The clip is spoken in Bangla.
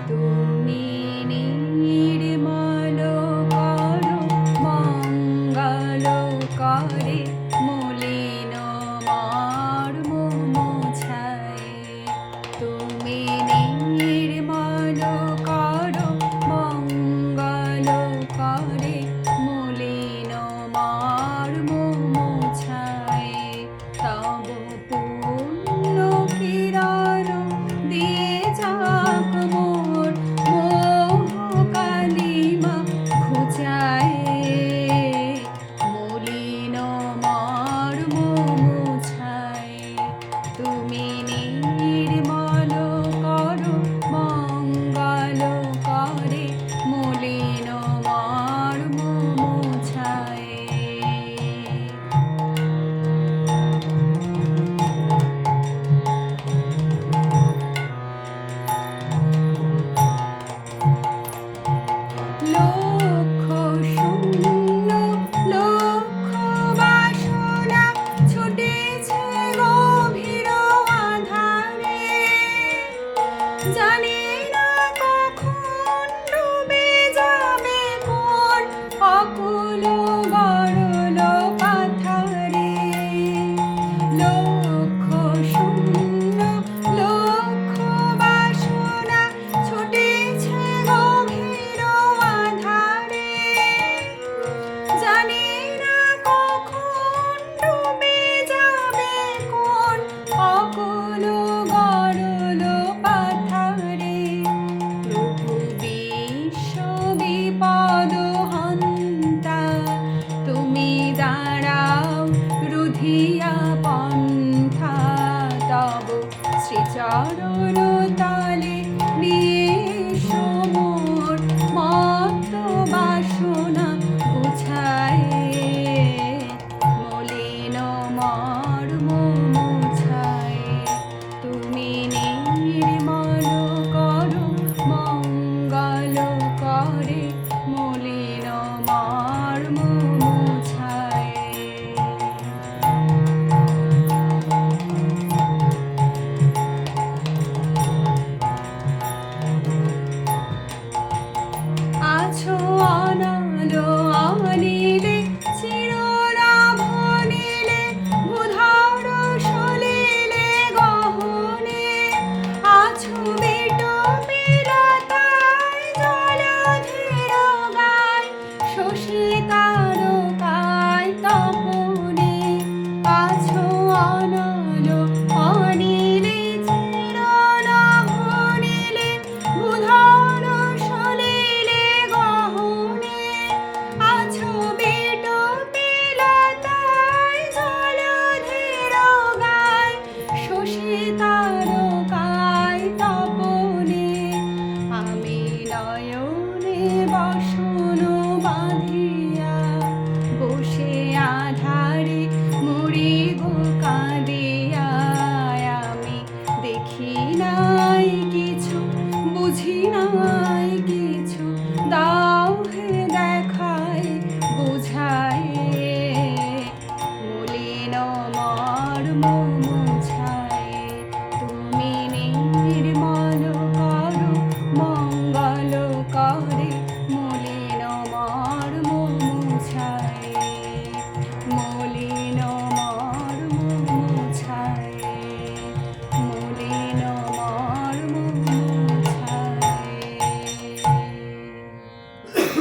তুমি নির্মল করো মঙ্গলকারে মলিন মর্ম মোছায়। তুমি নির্মল করো মঙ্গলকারে মলিন মর্ম মোছায়। তব পূর্ণ কিরণ দিয়ে যাক মোর মোহ কালিমা ঘুচায়। মলিন মর্ম মোছায়। তুমি নির্মল করো মঙ্গলকারে মলিন মর্ম মোছায়। লক্ষ শূন্য লক্ষ বাসনা ছুটেছে গভীর আধারে। জানি